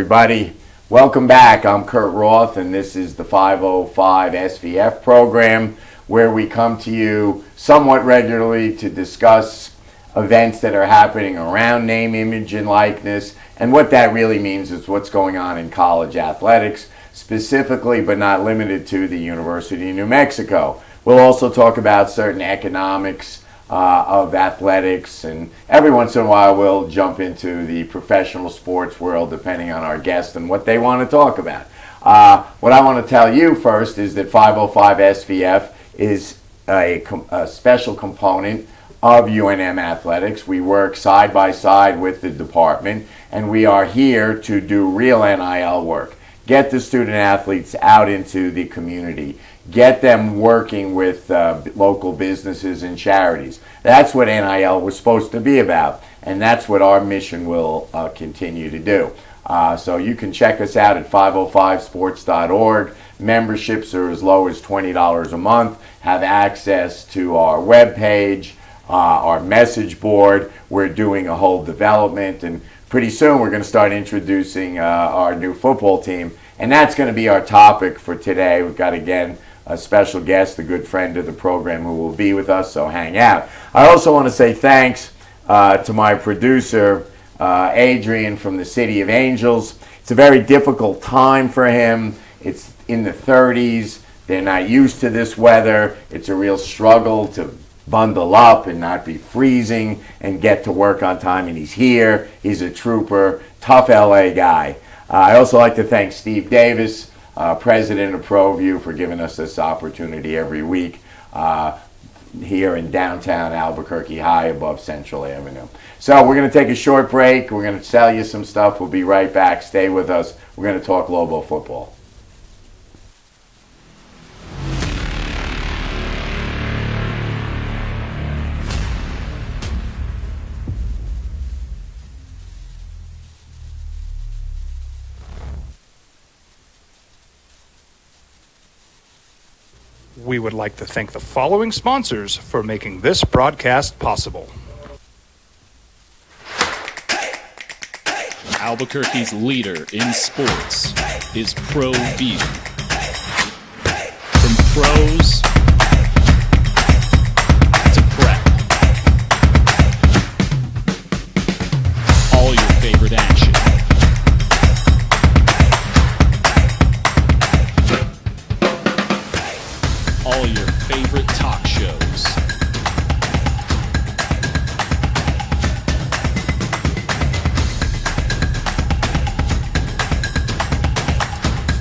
everybody. Welcome back. I'm Kurt Roth, and this is the 505 SVF program, where we come to you somewhat regularly to discuss events that are happening around name, image, and likeness. And what that really means is what's going on in college athletics, specifically but not limited to the University of New Mexico. We'll also talk about certain economics of athletics, and every once in a while we'll jump into the professional sports world depending on our guest and what they want to talk about. What I want to tell you first is that 505 SVF is a special component of UNM Athletics. We work side by side with the department, and we are here to do real NIL work. Get the student athletes out into the community. Get them working with local businesses and charities. That's what NIL was supposed to be about, and that's what our mission will continue to do. So you can check us out at 505sports.org. Memberships are as low as $20 a month. Have access to our webpage, our message board. We're doing a whole development, and pretty soon we're going to start introducing our new football team, and that's going to be our topic for today. We've got, again, a special guest, a good friend of the program who will be with us, so hang out. I also want to say thanks to my producer, Adrian from the City of Angels. It's a very difficult time for him. It's in the 30s. They're not used to this weather. It's a real struggle to bundle up and not be freezing and get to work on time, and he's here. He's a trooper, tough LA guy. I also like to thank Steve Davis, president of ProView, for giving us this opportunity every week here in downtown Albuquerque, high above Central Avenue. So we're going to take a short break. We're going to sell you some stuff. We'll be right back. Stay with us. We're going to talk Lobo football. We would like to thank the following sponsors for making this broadcast possible. Albuquerque's leader in sports is ProView. From pros to prep, all your favorite action. All your favorite talk shows.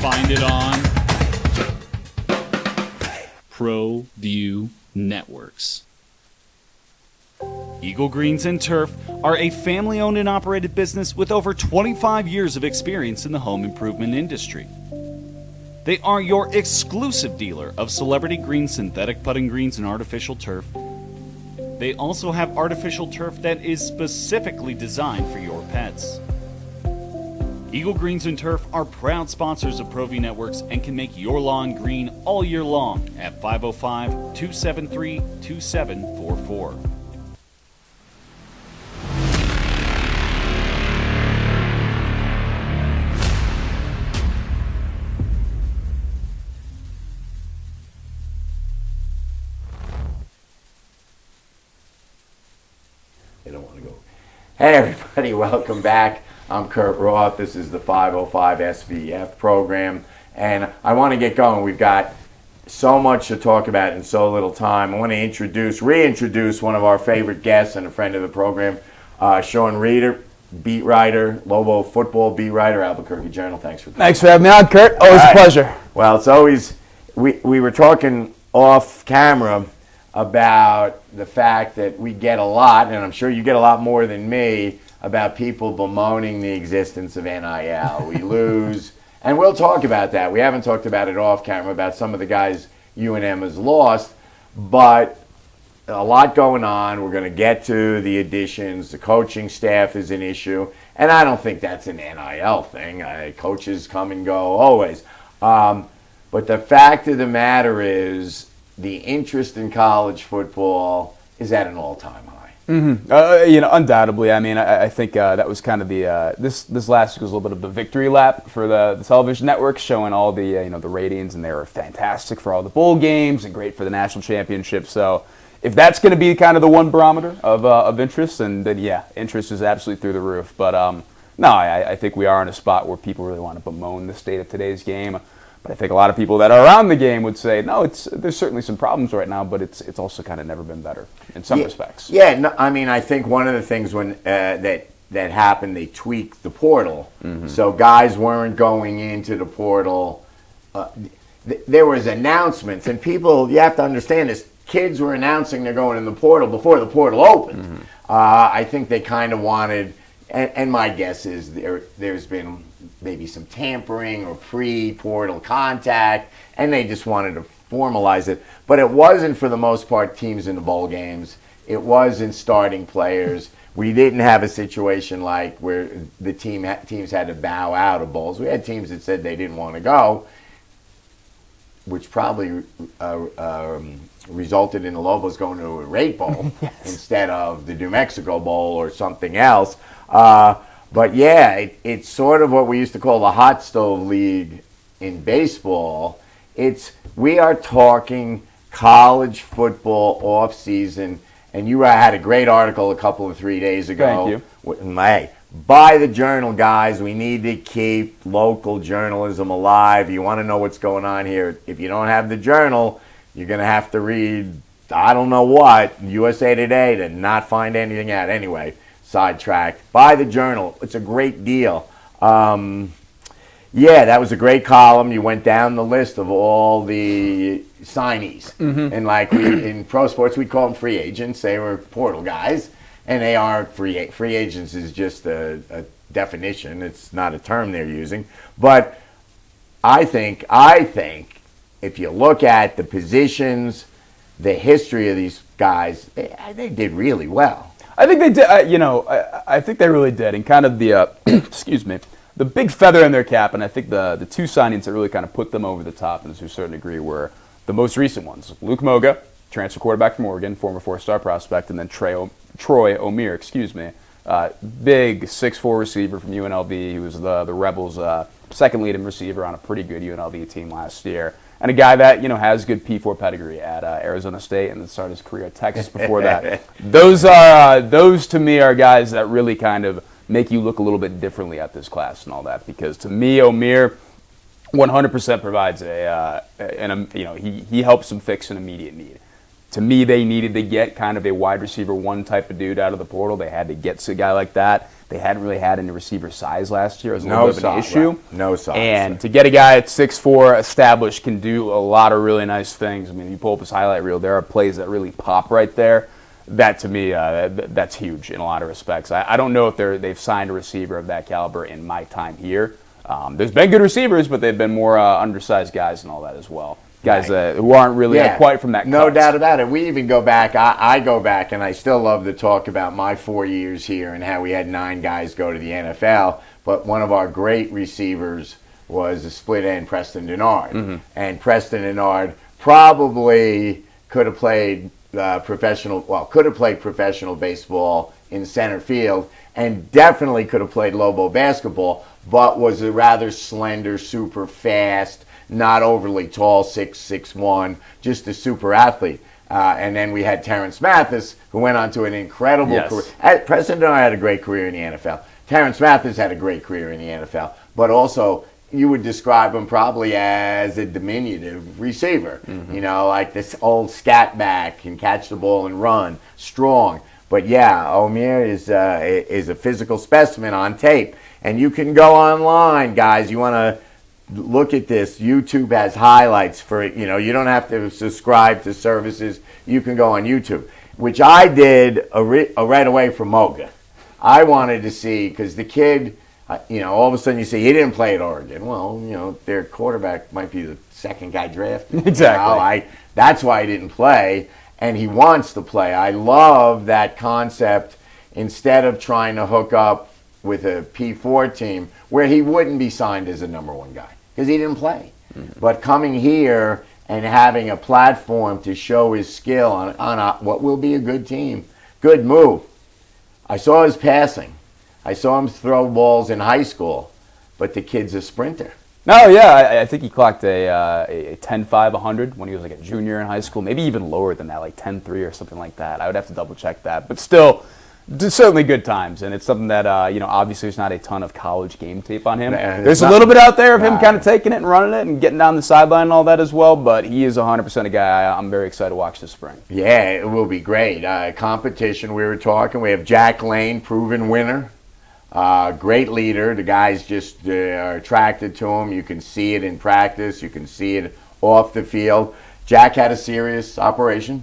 Find it on ProView Networks. Eagle Greens and Turf are a family-owned and operated business with over 25 years of experience in the home improvement industry. They are your exclusive dealer of celebrity green, synthetic putting greens, and artificial turf. They also have artificial turf that is specifically designed for your pets. Eagle Greens and Turf are proud sponsors of ProView Networks and can make your lawn green all year long at 505-273-2744. Hey everybody, welcome back. I'm Kurt Roth. This is the 505 SVF program, and I want to get going. We've got so much to talk about in so little time. I want to reintroduce one of our favorite guests and a friend of the program, Sean Reeder, beat writer, Lobo football beat writer, Albuquerque Journal. Thanks for coming. Thanks for having me on, Kurt. Always a pleasure. Well, it's always, we were talking off camera about the fact that we get a lot, and I'm sure you get a lot more than me, about people bemoaning the existence of NIL. We lose, and we'll talk about that. We haven't talked about it off camera, about some of the guys UNM has lost, but a lot going on. We're going to get to the additions. The coaching staff is an issue, and I don't think that's an NIL thing. Coaches come and go always. But the fact of the matter is the interest in college football is at an all-time high. Undoubtedly. I mean, I think that was kind of the this last week was a little bit of the victory lap for the television networks, showing all the the ratings, and they were fantastic for all the bowl games and great for the national championship. So if that's going to be kind of the one barometer of interest, then yeah, interest is absolutely through the roof. But no, I think we are in a spot where people really want to bemoan the state of today's game. But I think a lot of people that are around the game would say, no, there's certainly some problems right now, but it's also kind of never been better in some respects. Yeah, no, I mean, I think one of the things when that happened, they tweaked the portal, so guys weren't going into the portal. There was announcements, and people, you have to understand this. Kids were announcing they're going in the portal before the portal opened. I think they kind of wanted, and my guess is there's been maybe some tampering or pre-portal contact, and they just wanted to formalize it. But it wasn't, for the most part, teams in the bowl games. It wasn't starting players. We didn't have a situation like where the teams had to bow out of bowls. We had teams that said they didn't want to go, which probably resulted in the Lobos going to a Rate Bowl instead of the New Mexico Bowl or something else. But yeah, it's sort of what we used to call the hot stove league in baseball. We are talking college football off season, and you had a great article a couple of 3 days ago. Thank you. Hey, buy the Journal, guys. We need to keep local journalism alive. You want to know what's going on here. If you don't have the Journal, you're going to have to read, I don't know what, USA Today to not find anything out. Anyway, sidetracked. Buy the Journal. It's a great deal. Yeah, that was a great column. You went down the list of all the signees. And like in pro sports, we call them free agents. They were portal guys, and they are free agents is just a definition. It's not a term they're using. But I think if you look at the positions, the history of these guys, they did really well. I think they did. I think they really did. And kind of the excuse me, the big feather in their cap, and I think the two signings that really kind of put them over the top, and to a certain degree, were the most recent ones. Luke Moga, transfer quarterback from Oregon, former 4-star prospect, and then Troy O'Meara, big 6'4" receiver from UNLV. He was the Rebels' second leading receiver on a pretty good UNLV team last year. And a guy that, has good P4 pedigree at Arizona State and then started his career at Texas before that. Those to me are guys that really kind of make you look a little bit differently at this class and all that. Because to me, O'Meara 100% provides he helps them fix an immediate need. To me, they needed to get kind of a wide receiver one type of dude out of the portal. They had to get a guy like that. They hadn't really had any receiver size last year. It was a little bit of an issue. Right. No size. And to get a guy at 6'4", established, can do a lot of really nice things. I mean, if you pull up his highlight reel, there are plays that really pop right there. That, to me, that's huge in a lot of respects. I don't know if they've signed a receiver of that caliber in my time here. There's been good receivers, but they've been more undersized guys and all that as well. Guys who aren't really quite from that No cut. doubt about it. We even go back, I go back, and I still love to talk about my 4 years here and how we had 9 guys go to the NFL. But one of our great receivers was a split end, Preston Denard. And Preston Denard probably could have played professional baseball in center field, and definitely could have played Lobo basketball, but was a rather slender, super fast, not overly tall, 6'1", just a super athlete. And then we had Terrence Mathis, who went on to an incredible career. Preston Denard had a great career in the NFL. Terrence Mathis had a great career in the NFL, but also you would describe him probably as a diminutive receiver. Like this old scat back, can catch the ball and run, strong. But yeah, O'Meara is a physical specimen on tape. And you can go online, guys. You want to look at this. YouTube has highlights for it. You don't have to subscribe to services. You can go on YouTube, which I did right away from Moga. I wanted to see, because the kid, all of a sudden you say he didn't play at Oregon. Well, their quarterback might be the second guy drafted. Exactly. That's why he didn't play, and he wants to play. I love that concept. Instead of trying to hook up with a P4 team where he wouldn't be signed as a number one guy because he didn't play. But coming here and having a platform to show his skill on what will be a good team Good move. I saw his passing. I saw him throw balls in high school, but the kid's a sprinter. No, yeah, I think he clocked a 10.5 100 when he was like a junior in high school, maybe even lower than that, like 10.3 or something like that. I would have to double check that, but still, certainly good times, and it's something that obviously there's not a ton of college game tape on him. There's a little bit out there of him kind of taking it and running it and getting down the sideline and all that as well, but he is 100% a guy I'm very excited to watch this spring. Yeah, it will be great. Competition, we were talking. We have Jack Lane, proven winner. Great leader. The guys just are attracted to him. You can see it in practice. You can see it off the field. Jack had a serious operation,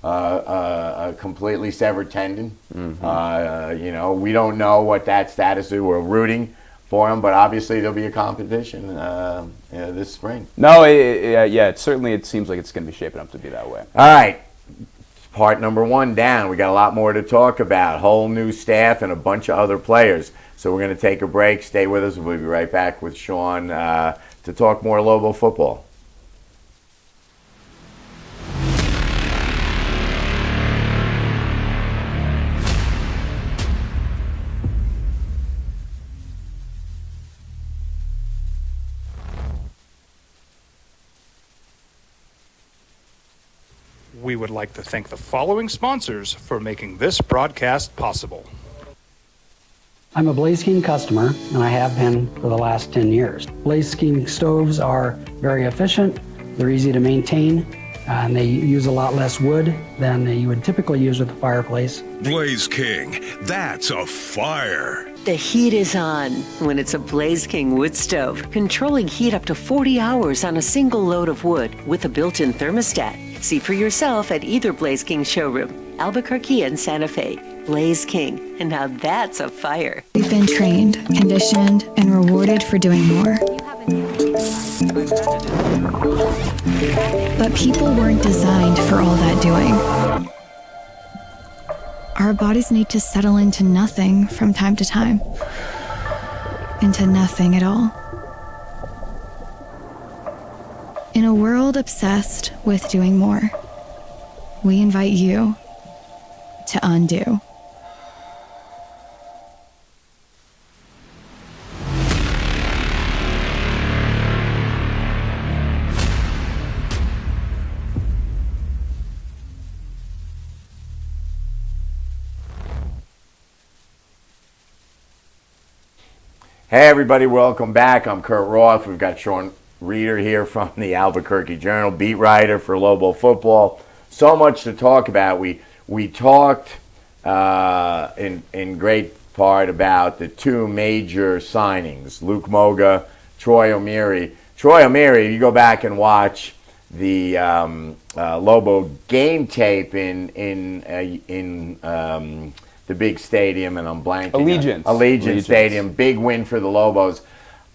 a completely severed tendon. Mm-hmm. We don't know what that status is. We're rooting for him, but obviously there'll be a competition this spring. No, it seems like it's going to be shaping up to be that way. All right. Part number 1 down. We got a lot more to talk about. Whole new staff and a bunch of other players. So we're going to take a break. Stay with us. We'll be right back with Sean to talk more Lobo football. We would like to thank the following sponsors for making this broadcast possible. I'm a Blaze King customer, and I have been for the last 10 years. Blaze King stoves are very efficient, they're easy to maintain, and they use a lot less wood than you would typically use with a fireplace. Blaze King, that's a fire. The heat is on when it's a Blaze King wood stove, controlling heat up to 40 hours on a single load of wood with a built-in thermostat. See for yourself at either Blaze King showroom, Albuquerque and Santa Fe. Blaze King, and now that's a fire. We've been trained, conditioned, and rewarded for doing more. But people weren't designed for all that doing. Our bodies need to settle into nothing from time to time. Into nothing at all. In a world obsessed with doing more, we invite you to undo. Hey everybody, welcome back. I'm Kurt Roth. We've got Sean Reeder here from the Albuquerque Journal, beat writer for Lobo football. So much to talk about. We talked in great part about the two major signings, Luke Moga, Troy O'Meary. Troy O'Meary, you go back and watch the Lobo game tape in the big stadium, and I'm blanking. Allegiant Stadium, big win for the Lobos.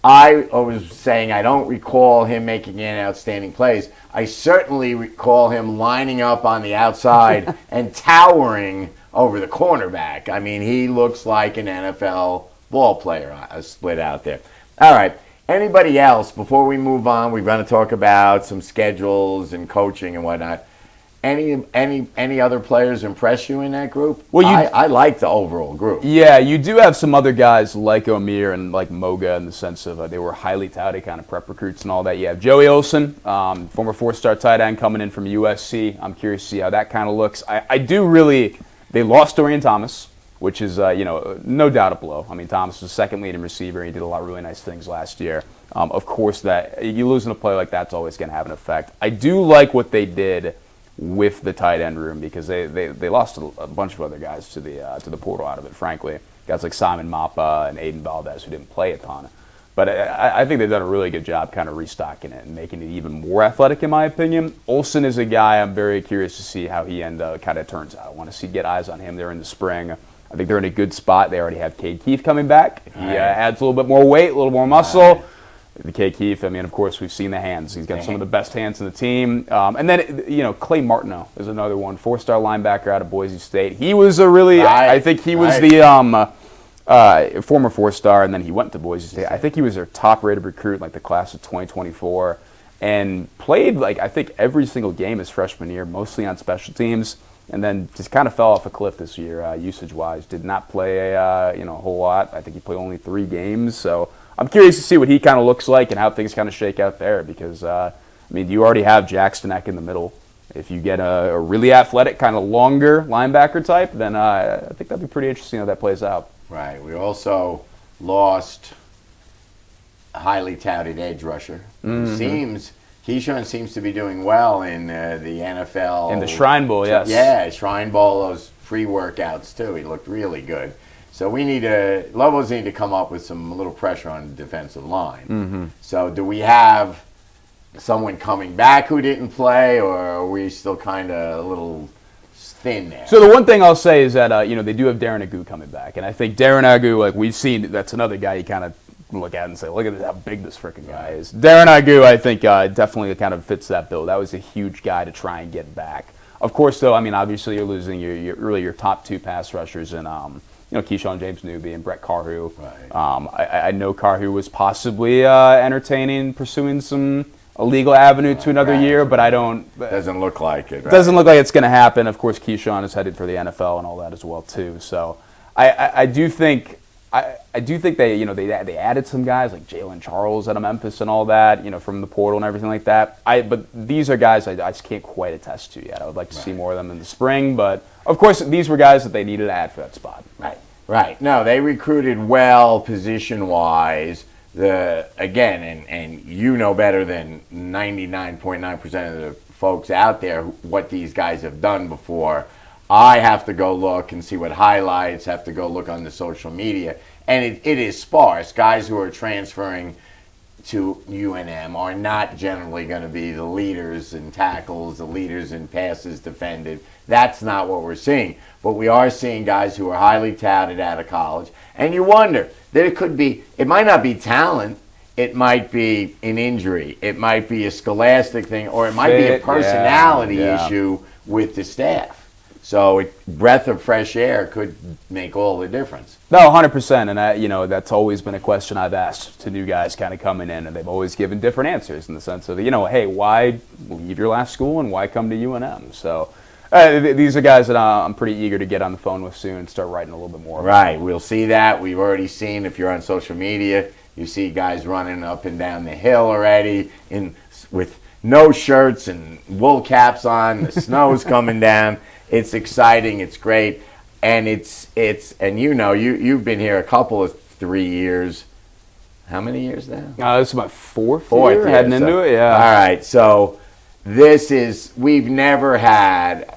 I was saying I don't recall him making any outstanding plays. I certainly recall him lining up on the outside and towering over the cornerback. I mean, he looks like an NFL ball player split out there. All right. Anybody else, before we move on, we're going to talk about some schedules and coaching and whatnot. Any other players impress you in that group? Well, I like the overall group. Yeah, you do have some other guys like O'Meara and like Moga in the sense of they were highly touted kind of prep recruits and all that. You have Joey Olsen, former four-star tight end coming in from USC. I'm curious to see how that kind of looks. They lost Dorian Thomas, which is, no doubt a blow. I mean, Thomas was the second leading receiver. He did a lot of really nice things last year. Of course, that you losing a player like that's always going to have an effect. I do like what they did with the tight end room because they lost a bunch of other guys to the portal out of it, frankly. Guys like Simon Mappa and Aiden Valdez who didn't play a ton. But I think they've done a really good job kind of restocking it and making it even more athletic, in my opinion. Olsen is a guy I'm very curious to see how he kind of turns out. I want to get eyes on him there in the spring. I think they're in a good spot. They already have Cade Keith coming back. If he adds a little bit more weight, a little more muscle. The Cade Keith, I mean, of course, we've seen the hands. He's got some of the best hands in the team. And then, Clay Martineau is another one, four-star linebacker out of Boise State. He was I think he was the former four-star, and then he went to Boise State. I think he was their top-rated recruit, like the class of 2024, and played, I think, every single game his freshman year, mostly on special teams. and then just kind of fell off a cliff this year, usage-wise. Did not play a whole lot. I think he played only 3 games. So I'm curious to see what he kind of looks like and how things kind of shake out there because, you already have Jackson Eck in the middle. If you get a really athletic, kind of longer linebacker type, then I think that'd be pretty interesting how that plays out. Right. We also lost a highly touted edge rusher. Keyshawn seems to be doing well in the NFL. In the Shrine Bowl, yes. Yeah, Shrine Bowl, those free workouts too. He looked really good. So Lobos need to come up with a little pressure on the defensive line. So do we have someone coming back who didn't play, or are we still kind of a little thin there? So the one thing I'll say is that they do have Darren Agu coming back, and I think Darren Agu, like we've seen, that's another guy you kind of look at and say, look at how big this freaking guy is. Darren Agu, I think, definitely kind of fits that bill. That was a huge guy to try and get back. Of course, though, obviously you're losing your top 2 pass rushers and Keyshawn James Newby and Brett Carhu. Right. I know Carhu was possibly entertaining pursuing a legal avenue to another year, but I don't. Doesn't look like it. Right? Doesn't look like it's going to happen. Of course, Keyshawn is headed for the NFL and all that as well too. So I do think they added some guys like Jalen Charles out of Memphis and all that, from the portal and everything like that. But these are guys I just can't quite attest to yet. I would like to see more of them in the spring, but of course these were guys that they needed to add for that spot. Right. No, they recruited well position-wise. And you know better than 99.9% of the folks out there what these guys have done before. I have to go look and see what highlights, have to go look on the social media. And it is sparse. Guys who are transferring to UNM are not generally going to be the leaders in tackles, the leaders in passes defended. That's not what we're seeing. But we are seeing guys who are highly touted out of college. And you wonder, it might not be talent, it might be an injury, it might be a scholastic thing, or it might be a personality issue with the staff. So breath of fresh air could make all the difference. No, 100%, and that's always been a question I've asked to new guys kind of coming in, and they've always given different answers in the sense of, hey, why leave your last school and why come to UNM? So these are guys that I'm pretty eager to get on the phone with soon and start writing a little bit more. Right, we'll see that. We've already seen, if you're on social media, you see guys running up and down the hill already with no shirts and wool caps on. The snow's coming down. It's exciting. It's great, and you've been here a couple of 3 years. How many years now? This is my fourth year heading into it. Yeah. All right. So we've never had.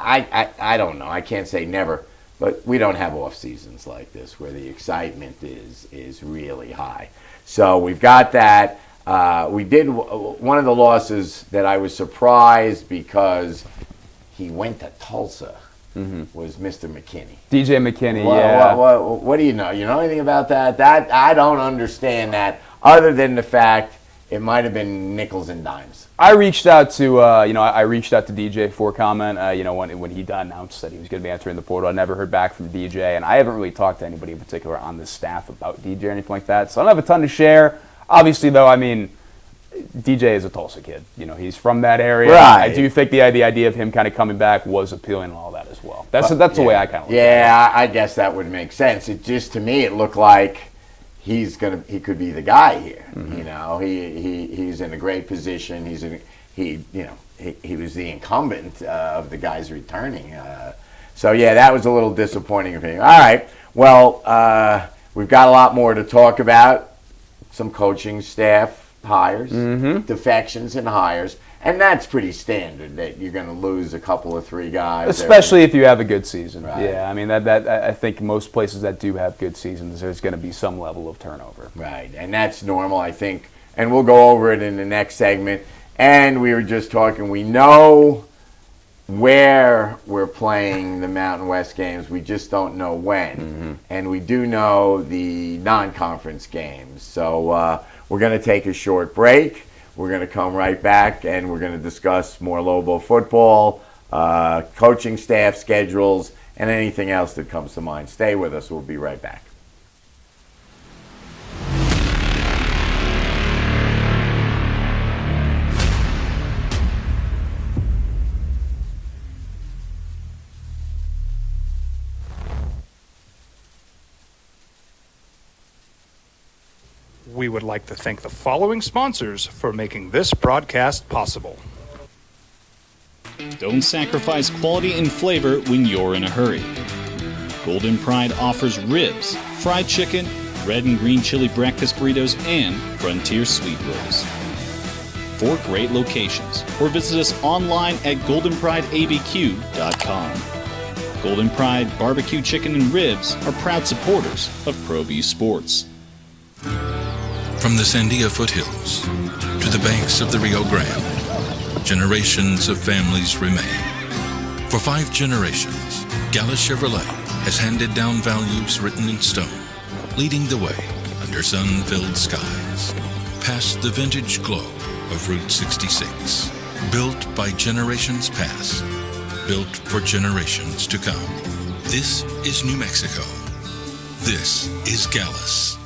I don't know. I can't say never, but we don't have off seasons like this where the excitement is really high. So we've got that. We did one of the losses that I was surprised because he went to Tulsa. Was Mr. McKinney. DJ McKinney, What do you know? You know anything about that? That I don't understand that, other than the fact it might have been nickels and dimes. I reached out to DJ for comment. When he announced that he was going to be entering the portal, I never heard back from DJ, and I haven't really talked to anybody in particular on this staff about DJ or anything like that. So I don't have a ton to share. Obviously, though, DJ is a Tulsa kid. He's from that area. Right. I do think the idea of him kind of coming back was appealing and all that as well. That's the way I kind of look at it. Yeah, I guess that would make sense. It just, to me, it looked like he could be the guy here. He's in a great position. He was the incumbent of the guys returning. So that was a little disappointing of him. All right. Well, we've got a lot more to talk about. Some coaching staff hires, defections and hires, and that's pretty standard that you're going to lose a couple of 3 guys. Especially if you have a good season. Right. Yeah, that I think most places that do have good seasons, there's going to be some level of turnover. Right, and that's normal, I think, and we'll go over it in the next segment. And we were just talking, we know where we're playing the Mountain West games, we just don't know when. And we do know the non-conference games. So we're going to take a short break. We're going to come right back, and we're going to discuss more Lobo football, coaching staff schedules, and anything else that comes to mind. Stay with us. We'll be right back. would like to thank the following sponsors for making this broadcast possible. Don't sacrifice quality and flavor when you're in a hurry. Golden Pride offers ribs, fried chicken, red and green chili breakfast burritos, and Frontier sweet rolls. 4 great locations, or visit us online at goldenprideabq.com. Golden Pride Barbecue Chicken and Ribs are proud supporters of ProView Sports. From the Sandia foothills to the banks of the Rio Grande, generations of families remain. For 5 generations, Gallus Chevrolet has handed down values written in stone, leading the way under sun-filled skies, past the vintage glow of Route 66. Built by generations past, built for generations to come. This is New Mexico. This is Gallus.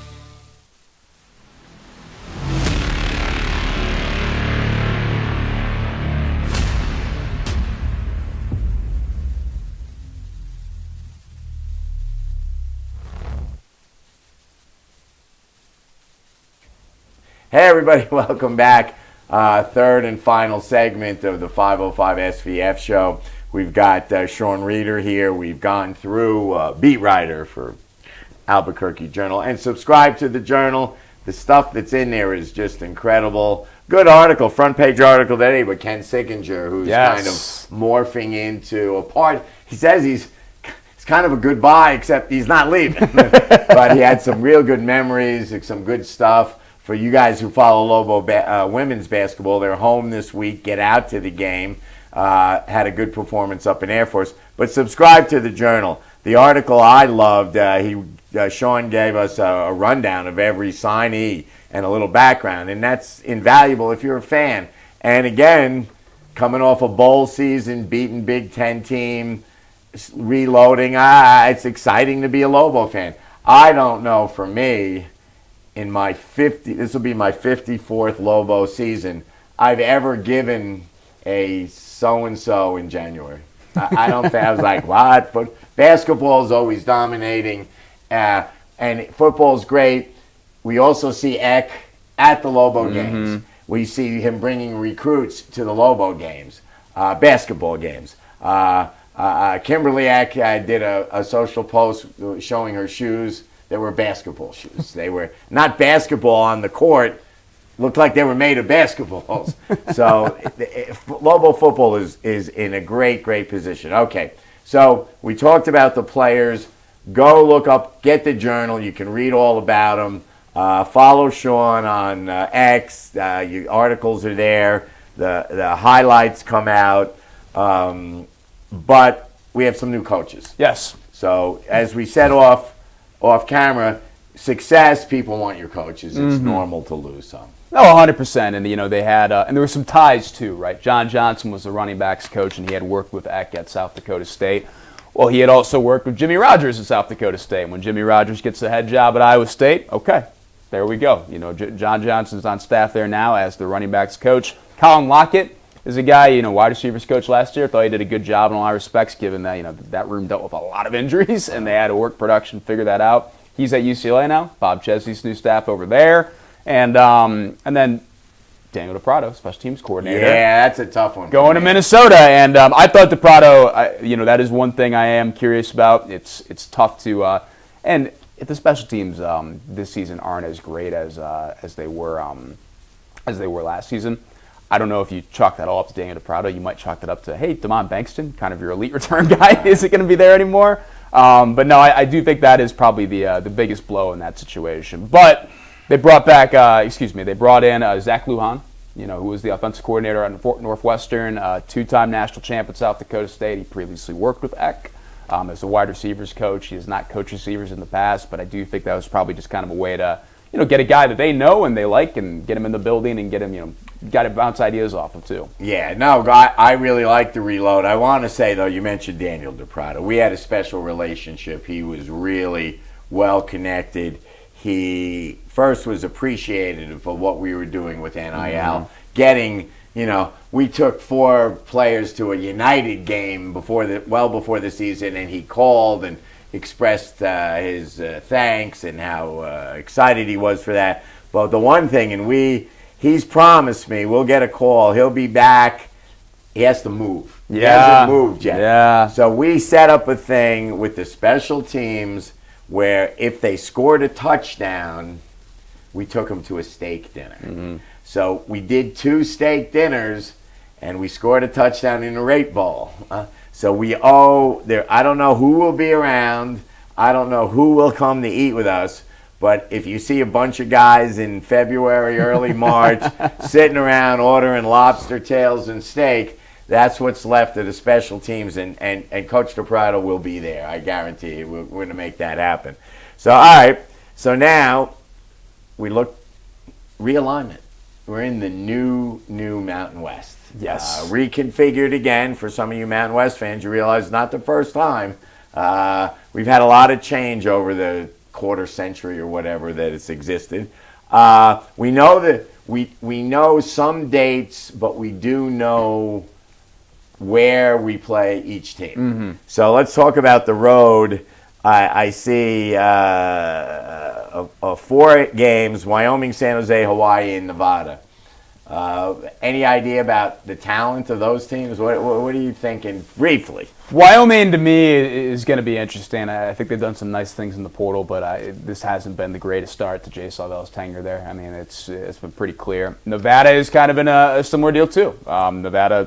Hey everybody, welcome back. Third and final segment of the 505 SVF Show. We've got Sean Reeder here. We've gone through beat writer for Albuquerque Journal. And subscribe to the Journal. The stuff that's in there is just incredible. Good article, front page article today with Ken Sickinger, who's kind of morphing into a part. He says he's kind of a goodbye, except he's not leaving. But he had some real good memories, some good stuff. For you guys who follow Lobo women's basketball, they're home this week. Get out to the game. Had a good performance up in Air Force. But subscribe to the Journal. The article I loved, Sean gave us a rundown of every signee and a little background. And that's invaluable if you're a fan. And again, coming off a bowl season, beating Big Ten team, reloading, it's exciting to be a Lobo fan. I don't know, for me, in my this will be my 54th Lobo season, I've ever given a so-and-so in January. I don't think, I was like, what? But basketball is always dominating, and football's great. We also see Eck at the Lobo games. We see him bringing recruits to the Lobo games, basketball games. Kimberly Eck did a social post showing her shoes. They were basketball shoes. They were not basketball on the court. Looked like they were made of basketballs. So Lobo football is in a great position. Okay, so we talked about the players. Go look up, get the Journal. You can read all about them. Follow Sean on X. Your articles are there. The highlights come out. But we have some new coaches. Yes. So as we said off camera, success, people want your coaches. It's normal to lose some. No, 100%. And, they had, and there were some ties too, right? John Johnson was the running backs coach, and he had worked with Eck at South Dakota State. Well, he had also worked with Jimmy Rogers at South Dakota State. And when Jimmy Rogers gets the head job at Iowa State, okay, there we go. John Johnson's on staff there now as the running backs coach. Colin Lockett is a guy, wide receivers coach last year. Thought he did a good job in all respects, given that, that room dealt with a lot of injuries, and they had to work production, figure that out. He's at UCLA now. Bob Chesley's new staff over there. And then Daniel DePrado, special teams coordinator. Yeah, that's a tough one. Going to Minnesota. And I thought DePrado, that is one thing I am curious about. It's tough to and if the special teams this season aren't as great as they were last season. I don't know if you chalk that all up to Daniel DePrado. You might chalk that up to, hey, Damon Bankston, kind of your elite return guy, isn't going to be there anymore. But no, I do think that is probably the biggest blow in that situation. But they brought back, they brought in Zach Lujan, who was the offensive coordinator at Northwestern, two-time national champ at South Dakota State. He previously worked with Eck as a wide receivers coach. He has not coached receivers in the past, but I do think that was probably just kind of a way to, get a guy that they know and they like and get him in the building and get him, got to bounce ideas off of too. Yeah, no, I really like the reload. I want to say, though, you mentioned Daniel DePrado. We had a special relationship. He was really well connected. He first was appreciative of what we were doing with NIL, getting, we took 4 players to a United game before the season, and he called and expressed his thanks and how excited he was for that. But the one thing, and he's promised me we'll get a call. He'll be back. He has to move. He hasn't moved yet. Yeah. So we set up a thing with the special teams where if they scored a touchdown, we took them to a steak dinner. Mm-hmm. So we did 2 steak dinners, and we scored a touchdown in the rate bowl. So we owe there. I don't know who will be around. I don't know who will come to eat with us. But if you see a bunch of guys in February, early March, sitting around ordering lobster tails and steak, that's what's left of the special teams, and Coach DePrado will be there. I guarantee you. We're going to make that happen. So, all right. So now we look realignment. We're in the new Mountain West. Yes. Reconfigured again. For some of you Mountain West fans, you realize it's not the first time. We've had a lot of change over the quarter century or whatever that it's existed. We know that we know some dates, but we do know where we play each team. Mm-hmm. So let's talk about the road. I see 4 games: Wyoming, San Jose, Hawaii, and Nevada. Any idea about the talent of those teams? What are you thinking briefly? Wyoming, to me, is going to be interesting. I think they've done some nice things in the portal, but this hasn't been the greatest start to Jay Sawvell's tenure there. I mean, it's been pretty clear. Nevada is kind of in a similar deal, too. Nevada,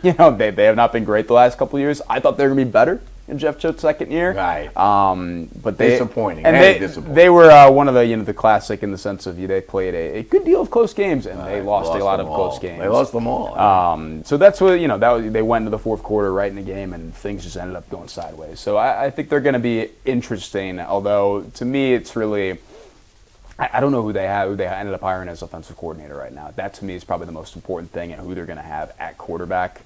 they have not been great the last couple of years. I thought they were going to be better in Jeff Choate's second year. Right. But disappointing. And Very disappointing. They were one of the classic in the sense of they played a good deal of close games, and they lost a lot of close games. They lost them all. So that's what they went into the fourth quarter right in the game, and things just ended up going sideways. So I think they're going to be interesting. Although to me, it's really I don't know who they ended up hiring as offensive coordinator right now. That to me is probably the most important thing, and who they're going to have at quarterback.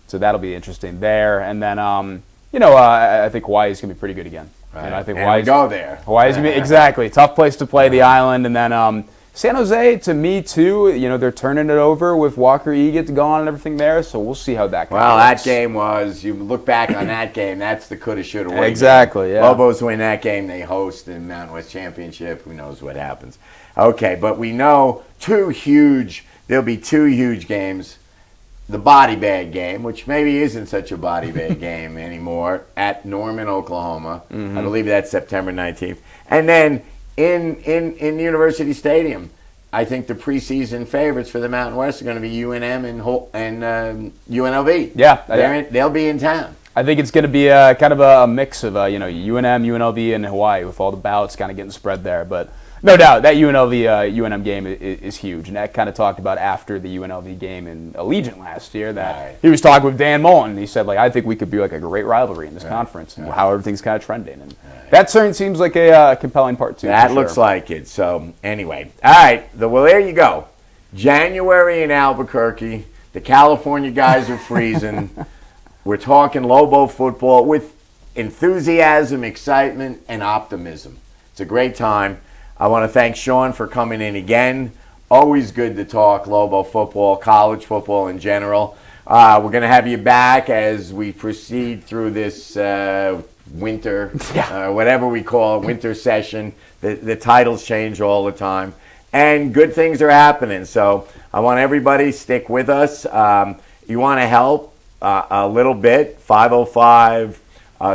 So that'll be interesting there. And then, I think Hawaii is going to be pretty good again. Right. And I think we go there. Hawaii's going to be, exactly. Tough place to play, the island. And then San Jose, to me, too, they're turning it over with Walker Egan's gone and everything there. So we'll see how that goes. Well, that game was, you look back on that game, that's the coulda, shoulda, woulda. Exactly, yeah. Lobos win that game. They host the Mountain West Championship. Who knows what happens. Okay, but we know there'll be 2 huge games. The body bag game, which maybe isn't such a body bag game anymore, at Norman, Oklahoma. Mm-hmm. I believe that's September 19th. And then in University Stadium, I think the preseason favorites for the Mountain West are going to be UNM and UNLV. Yeah. They'll be in town. I think it's going to be kind of a mix of UNM, UNLV, and Hawaii with all the ballots kind of getting spread there. But no doubt that UNM game is huge, and that kind of talked about after the UNLV game in Allegiant last year. That he was talking with Dan Mullen. He said, I think we could be a great rivalry in this conference, and how everything's kind of trending. And that certainly seems like a compelling part too. That looks like it. So anyway, all right. Well, there you go. January in Albuquerque. The California guys are freezing. We're talking Lobo football with enthusiasm, excitement, and optimism. It's a great time. I want to thank Sean for coming in again. Always good to talk Lobo football, college football in general. We're going to have you back as we proceed through this winter, whatever we call it, winter session. The titles change all the time. And good things are happening. So I want everybody to stick with us. You want to help a little bit, 505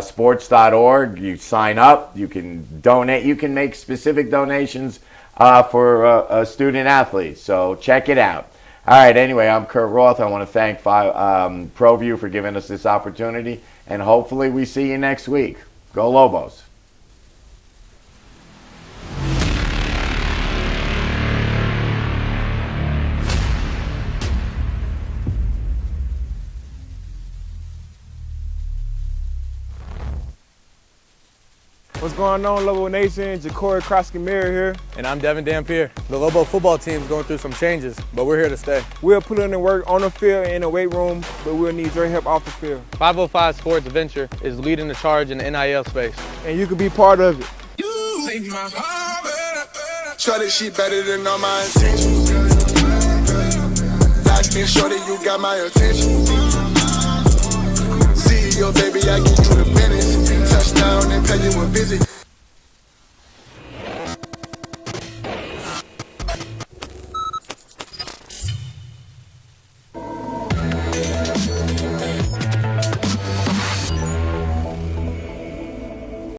sports.org. You sign up, you can donate, you can make specific donations for student athletes. So check it out. All right, anyway, I'm Kurt Roth. I want to thank ProView for giving us this opportunity, and hopefully we see you next week. Go Lobos. What's going on, Lobo Nation? Ja'Cory Krosky-Mirror here. And I'm Devin Dampier. The Lobo football team is going through some changes, but we're here to stay. We'll put in the work on the field and in the weight room, but we'll need your help off the field. 505 Sports Venture is leading the charge in the NIL space. And you can be part of it. Shorty, she better than all my intentions. Like me, shorty, you got my attention. See your baby